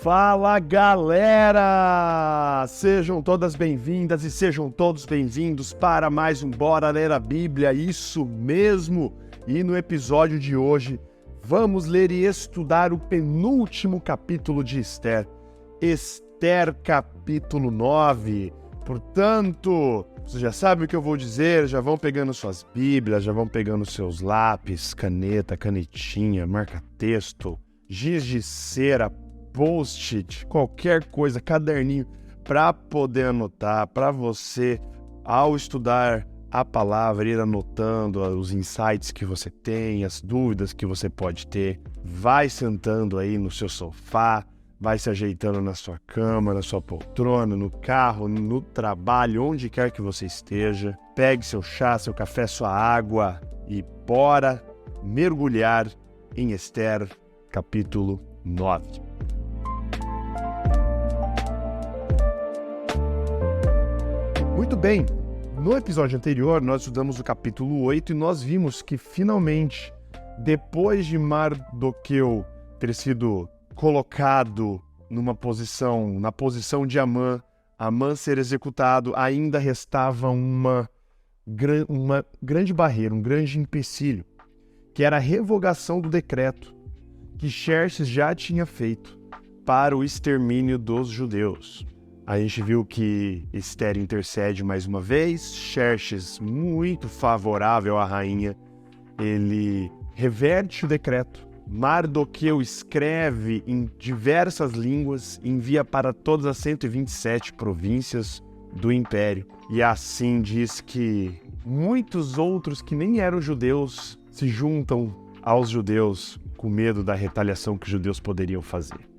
Fala, galera! Sejam todas bem-vindas e sejam todos bem-vindos para mais um Bora Ler a Bíblia, isso mesmo! E no episódio de hoje, vamos ler e estudar o penúltimo capítulo de Esther, Esther capítulo 9. Portanto, vocês já sabem o que eu vou dizer, já vão pegando suas bíblias, já vão pegando seus lápis, caneta, canetinha, marca-texto, giz de cera, post-it, qualquer coisa, caderninho, para poder anotar, para você, ao estudar a palavra, ir anotando os insights que você tem, as dúvidas que você pode ter. Vai sentando aí no seu sofá, vai se ajeitando na sua cama, na sua poltrona, no carro, no trabalho, onde quer que você esteja. Pegue seu chá, seu café, sua água e bora mergulhar em Esther, capítulo 9. Muito bem, no episódio anterior nós estudamos o capítulo 8 e nós vimos que finalmente, depois de Mardoqueu ter sido colocado na posição de Amã ser executado, ainda restava uma grande barreira, um grande empecilho, que era a revogação do decreto que Xerxes já tinha feito para o extermínio dos judeus. A gente viu que Esther intercede mais uma vez, Xerxes, muito favorável à rainha, ele reverte o decreto. Mardoqueu escreve em diversas línguas, envia para todas as 127 províncias do império. E assim diz que muitos outros que nem eram judeus se juntam aos judeus com medo da retaliação que os judeus poderiam fazer.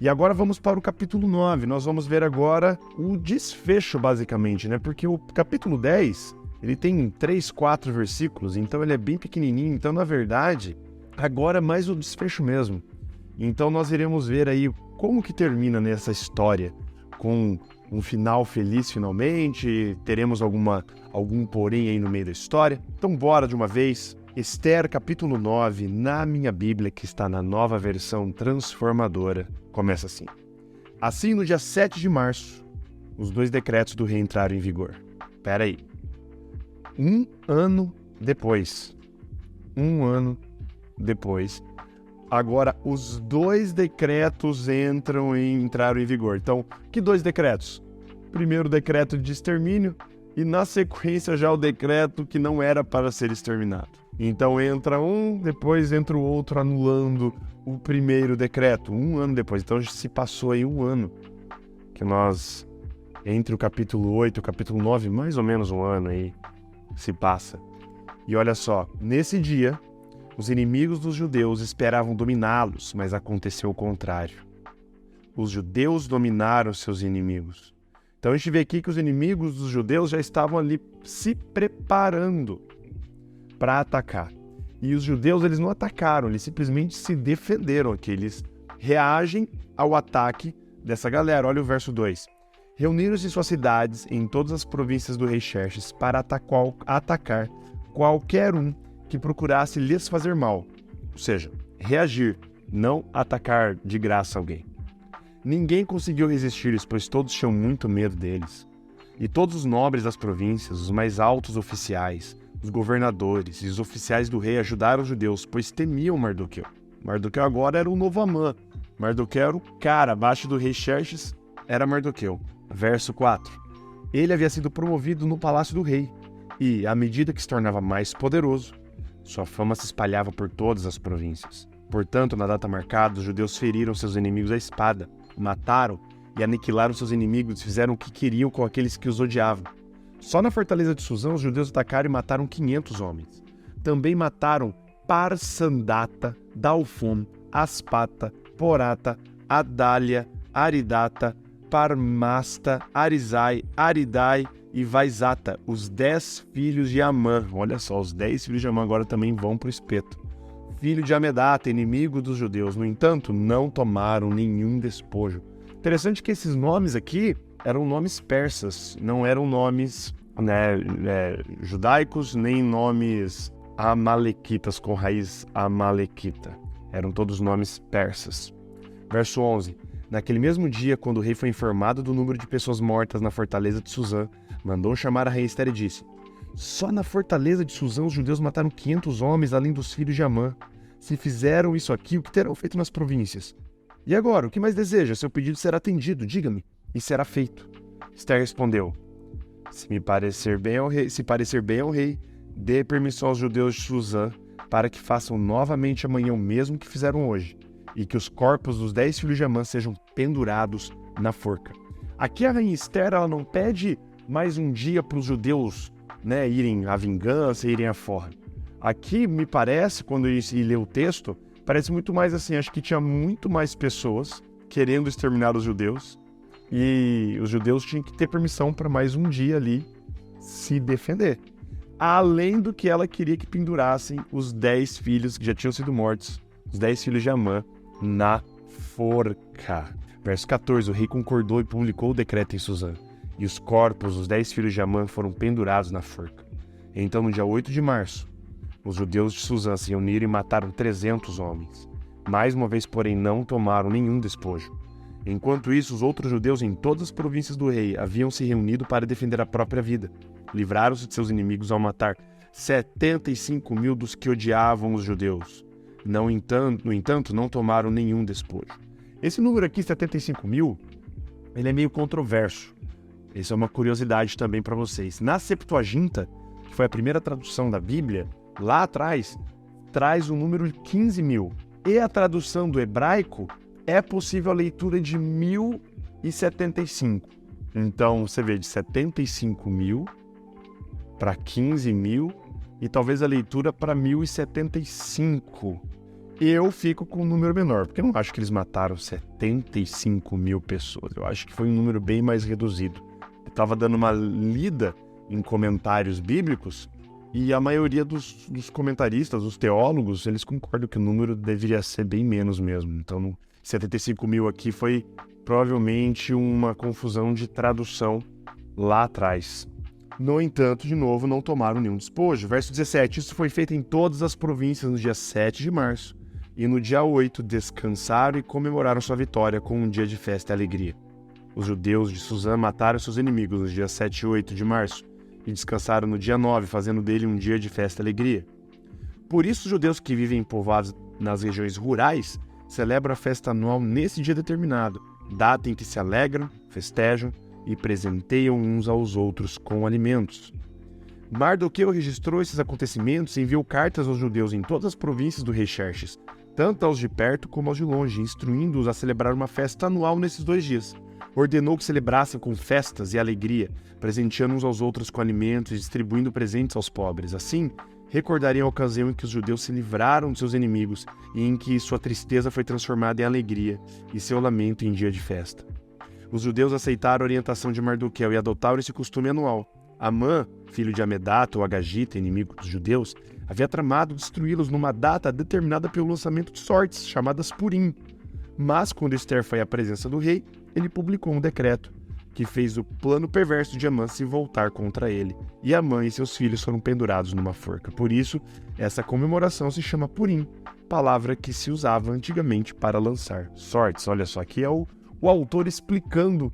E agora vamos para o capítulo 9. Nós vamos ver agora o desfecho, basicamente, né? Porque o capítulo 10, ele tem 3, 4 versículos, então ele é bem pequenininho. Então, na verdade, agora é mais o desfecho mesmo. Então nós iremos ver aí como que termina nessa história, com um final feliz finalmente, teremos algum porém aí no meio da história. Então bora de uma vez. Esther, capítulo 9, na minha Bíblia, que está na nova versão transformadora, começa assim. Assim, no dia 7 de março, os 2 decretos do rei entraram em vigor. Espera aí. Um ano depois, agora os 2 decretos entraram em vigor. Então, que 2 decretos? Primeiro, o decreto de extermínio e, na sequência, já o decreto que não era para ser exterminado. Então entra um, depois entra o outro anulando o primeiro decreto, um ano depois. Então se passou aí um ano que nós, entre o capítulo 8 e o capítulo 9, mais ou menos um ano aí se passa. E olha só, nesse dia, os inimigos dos judeus esperavam dominá-los, mas aconteceu o contrário. Os judeus dominaram seus inimigos. Então a gente vê aqui que os inimigos dos judeus já estavam ali se preparando para atacar. E os judeus, eles não atacaram, eles simplesmente se defenderam aqui. Eles reagem ao ataque dessa galera. Olha o verso 2. Reuniram-se suas cidades em todas as províncias do rei Xerxes para atacar qualquer um que procurasse lhes fazer mal. Ou seja, reagir, não atacar de graça alguém. Ninguém conseguiu resistir-lhes, pois todos tinham muito medo deles. E todos os nobres das províncias, os mais altos oficiais, os governadores e os oficiais do rei ajudaram os judeus, pois temiam Mardoqueu. Mardoqueu agora era o novo Amã. Mardoqueu era o cara, abaixo do rei Xerxes, era Mardoqueu. Verso 4. Ele havia sido promovido no palácio do rei, e, à medida que se tornava mais poderoso, sua fama se espalhava por todas as províncias. Portanto, na data marcada, os judeus feriram seus inimigos à espada, mataram e aniquilaram seus inimigos e fizeram o que queriam com aqueles que os odiavam. Só na fortaleza de Suzã, os judeus atacaram e mataram 500 homens. Também mataram Parsandata, Dalfon, Aspata, Porata, Adália, Aridata, Parmasta, Arizai, Aridai e Vaizata, os 10 filhos de Amã. Olha só, os 10 filhos de Amã agora também vão para o espeto. Filho de Amedata, inimigo dos judeus. No entanto, não tomaram nenhum despojo. Interessante que esses nomes aqui eram nomes persas, não eram nomes judaicos, nem nomes amalequitas com raiz amalequita. Eram todos nomes persas. Verso 11. Naquele mesmo dia, quando o rei foi informado do número de pessoas mortas na fortaleza de Suzã, mandou chamar a rainha Esther e disse: só na fortaleza de Suzã os judeus mataram 500 homens, além dos filhos de Amã. Se fizeram isso aqui, o que terão feito nas províncias? E agora, o que mais deseja? Seu pedido será atendido, diga-me, e será feito. Esther respondeu: se parecer bem ao rei, dê permissão aos judeus de Suzã para que façam novamente amanhã o mesmo que fizeram hoje, e que os corpos dos 10 filhos de Amã sejam pendurados na forca. Aqui a rainha Esther, ela não pede mais um dia para os judeus, irem à vingança, irem à forra. Aqui, me parece, quando eu li o texto, parece muito mais assim, acho que tinha muito mais pessoas querendo exterminar os judeus, e os judeus tinham que ter permissão para mais um dia ali se defender. Além do que ela queria que pendurassem os 10 filhos que já tinham sido mortos, os 10 filhos de Amã, na forca. Verso 14, o rei concordou e publicou o decreto em Suzã, e os corpos dos 10 filhos de Amã foram pendurados na forca. Então, no dia 8 de março, os judeus de Suzã se reuniram e mataram 300 homens. Mais uma vez, porém, não tomaram nenhum despojo. Enquanto isso, os outros judeus em todas as províncias do rei haviam se reunido para defender a própria vida. Livraram-se de seus inimigos ao matar 75 mil dos que odiavam os judeus. No entanto, não tomaram nenhum despojo. Esse número aqui, 75 mil, ele é meio controverso. Isso é uma curiosidade também para vocês. Na Septuaginta, que foi a primeira tradução da Bíblia, lá atrás, traz o número de 15 mil. E a tradução do hebraico é possível a leitura de 1075. Então, você vê de 75 mil para 15 mil e talvez a leitura para 1075. Eu fico com um número menor, porque eu não acho que eles mataram 75 mil pessoas. Eu acho que foi um número bem mais reduzido. Eu estava dando uma lida em comentários bíblicos e a maioria dos comentaristas, dos teólogos, eles concordam que o número deveria ser bem menos mesmo. Então, 75 mil aqui foi provavelmente uma confusão de tradução lá atrás. No entanto, de novo, não tomaram nenhum despojo. Verso 17, isso foi feito em todas as províncias no dia 7 de março, e no dia 8 descansaram e comemoraram sua vitória com um dia de festa e alegria. Os judeus de Suzã mataram seus inimigos nos dias 7 e 8 de março, e descansaram no dia 9, fazendo dele um dia de festa e alegria. Por isso, os judeus que vivem em povoados nas regiões rurais celebram a festa anual nesse dia determinado, data em que se alegram, festejam e presenteiam uns aos outros com alimentos. Mardoqueu registrou esses acontecimentos e enviou cartas aos judeus em todas as províncias do rei Xerxes, tanto aos de perto como aos de longe, instruindo-os a celebrar uma festa anual nesses 2 dias. Ordenou que celebrassem com festas e alegria, presenteando uns aos outros com alimentos e distribuindo presentes aos pobres. Assim, recordariam a ocasião em que os judeus se livraram de seus inimigos e em que sua tristeza foi transformada em alegria e seu lamento em dia de festa. Os judeus aceitaram a orientação de Mardoqueu e adotaram esse costume anual. Amã, filho de Amedata ou Agagita, inimigo dos judeus, havia tramado destruí-los numa data determinada pelo lançamento de sortes, chamadas Purim. Mas, quando Esther foi à presença do rei, ele publicou um decreto que fez o plano perverso de Amã se voltar contra ele, e Amã e seus filhos foram pendurados numa forca. Por isso, essa comemoração se chama Purim, palavra que se usava antigamente para lançar sortes. Olha só, aqui é o autor explicando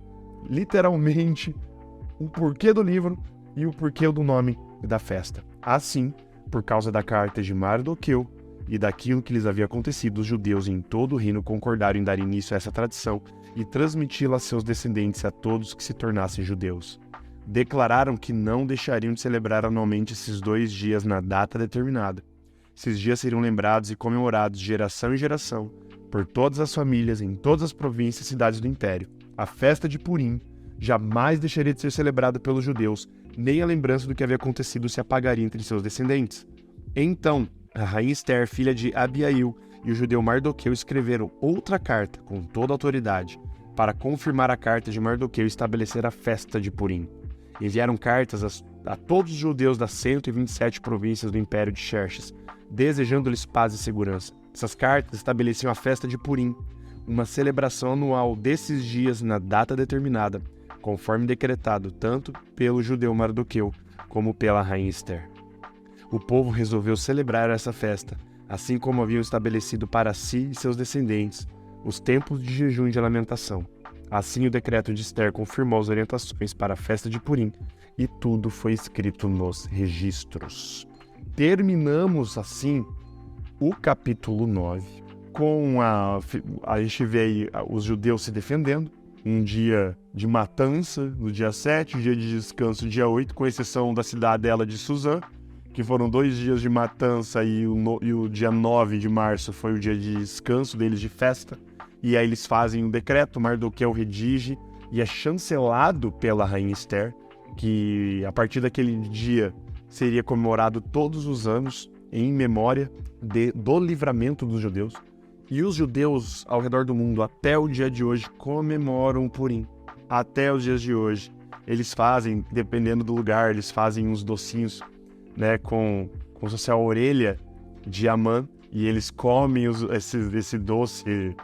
literalmente o porquê do livro e o porquê do nome da festa. Assim, por causa da carta de Mardoqueu e daquilo que lhes havia acontecido, os judeus em todo o reino concordaram em dar início a essa tradição e transmiti-la a seus descendentes, a todos que se tornassem judeus. Declararam que não deixariam de celebrar anualmente esses 2 dias na data determinada. Esses dias seriam lembrados e comemorados de geração em geração, por todas as famílias, em todas as províncias e cidades do Império. A festa de Purim jamais deixaria de ser celebrada pelos judeus, nem a lembrança do que havia acontecido se apagaria entre seus descendentes. Então, a rainha Esther, filha de Abiail, e o judeu Mardoqueu escreveram outra carta, com toda a autoridade, para confirmar a carta de Mardoqueu e estabelecer a festa de Purim. Enviaram cartas a todos os judeus das 127 províncias do Império de Xerxes, desejando-lhes paz e segurança. Essas cartas estabeleciam a festa de Purim, uma celebração anual desses dias na data determinada, conforme decretado tanto pelo judeu Mardoqueu como pela rainha Esther. O povo resolveu celebrar essa festa, assim como haviam estabelecido para si e seus descendentes, os tempos de jejum e de lamentação. Assim o decreto de Ester confirmou as orientações para a festa de Purim e tudo foi escrito nos registros. Terminamos assim o capítulo 9 com a gente vê aí os judeus se defendendo, um dia de matança no dia 7, um dia de descanso no dia 8, com exceção da cidadela de Suzã, que foram 2 dias de matança e o dia 9 de março foi o dia de descanso deles, de festa. E aí eles fazem um decreto, Mardoqueu redige e é chancelado pela rainha Ester, que a partir daquele dia seria comemorado todos os anos em memória do livramento dos judeus. E os judeus ao redor do mundo, até o dia de hoje, comemoram o Purim. Até os dias de hoje. Eles fazem, dependendo do lugar, eles fazem uns docinhos, né, com como se fosse a orelha de Amã, e eles comem esse doce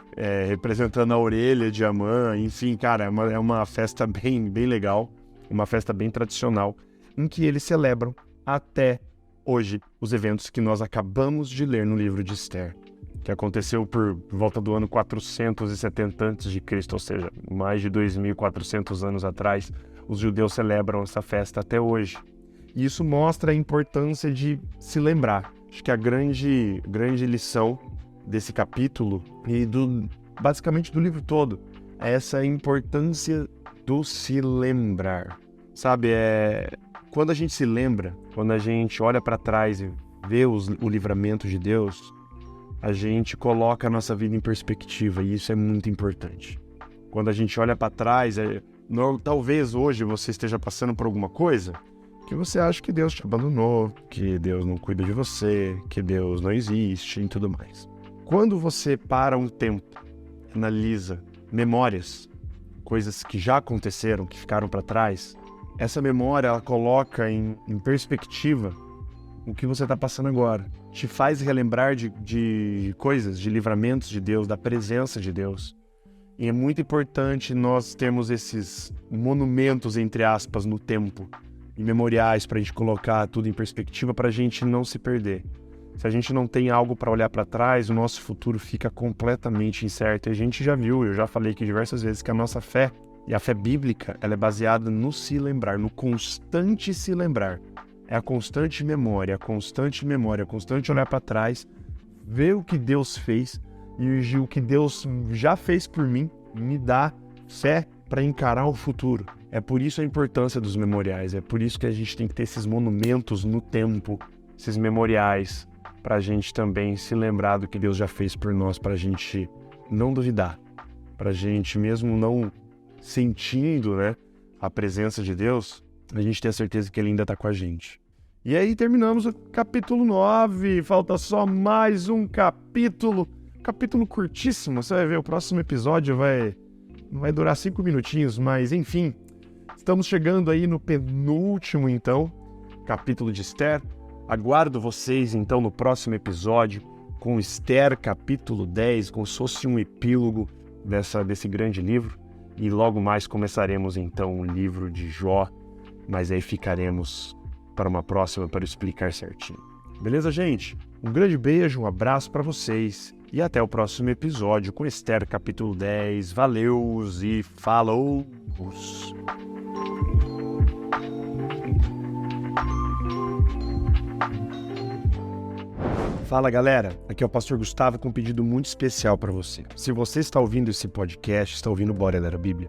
representando a orelha de Amã. Enfim, cara, é uma festa bem legal, uma festa bem tradicional, em que eles celebram até hoje os eventos que nós acabamos de ler no livro de Ester, que aconteceu por volta do ano 470 a.C., ou seja, mais de 2.400 anos atrás. Os judeus celebram essa festa até hoje. E isso mostra a importância de se lembrar. Acho que a grande lição desse capítulo e basicamente do livro todo é essa importância do se lembrar. Sabe, quando a gente se lembra, quando a gente olha para trás e vê o livramento de Deus, a gente coloca a nossa vida em perspectiva, e isso é muito importante. Quando a gente olha para trás, talvez hoje você esteja passando por alguma coisa que você acha que Deus te abandonou, que Deus não cuida de você, que Deus não existe e tudo mais. Quando você para um tempo, analisa memórias, coisas que já aconteceram, que ficaram para trás, essa memória ela coloca em perspectiva o que você está passando agora. Te faz relembrar de coisas, de livramentos de Deus, da presença de Deus. E é muito importante nós termos esses monumentos, entre aspas, no tempo, e memoriais para a gente colocar tudo em perspectiva, para a gente não se perder. Se a gente não tem algo para olhar para trás, o nosso futuro fica completamente incerto. E a gente já viu, eu já falei aqui diversas vezes, que a nossa fé, e a fé bíblica, ela é baseada no se lembrar, no constante se lembrar. É a constante memória, a constante olhar para trás, ver o que Deus fez e o que Deus já fez por mim, me dá fé para encarar o futuro. É por isso a importância dos memoriais, é por isso que a gente tem que ter esses monumentos no tempo, esses memoriais, para a gente também se lembrar do que Deus já fez por nós, para a gente não duvidar, para a gente mesmo não sentindo, né, a presença de Deus, a gente ter a certeza que Ele ainda está com a gente. E aí terminamos o capítulo 9, falta só mais um capítulo curtíssimo, você vai ver, o próximo episódio vai durar 5 minutinhos, mas enfim, estamos chegando aí no penúltimo, então, capítulo de Ester. Aguardo vocês, então, no próximo episódio, com Ester, capítulo 10, como se fosse um epílogo desse grande livro. E logo mais começaremos, então, o livro de Jó, mas aí ficaremos para uma próxima para explicar certinho. Beleza, gente? Um grande beijo, um abraço para vocês e até o próximo episódio com Ester, capítulo 10. Valeus e falou! Fala galera, aqui é o Pastor Gustavo com um pedido muito especial para você. Se você está ouvindo esse podcast, está ouvindo Bora Ler a Bíblia,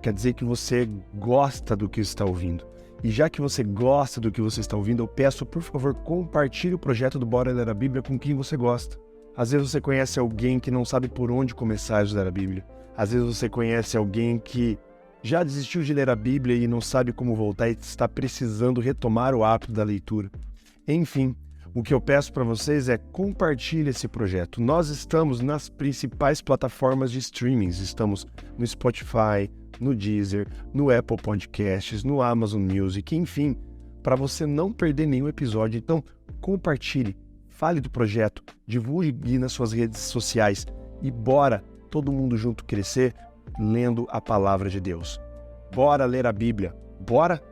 quer dizer que você gosta do que está ouvindo. E já que você gosta do que você está ouvindo, eu peço, por favor, compartilhe o projeto do Bora Ler a Bíblia com quem você gosta. Às vezes você conhece alguém que não sabe por onde começar a estudar a Bíblia. Às vezes você conhece alguém que já desistiu de ler a Bíblia e não sabe como voltar e está precisando retomar o hábito da leitura. Enfim, o que eu peço para vocês é compartilhe esse projeto. Nós estamos nas principais plataformas de streamings. Estamos no Spotify, no Deezer, no Apple Podcasts, no Amazon Music, enfim, para você não perder nenhum episódio. Então, compartilhe, fale do projeto, divulgue nas suas redes sociais e bora todo mundo junto crescer lendo a palavra de Deus. Bora ler a Bíblia, bora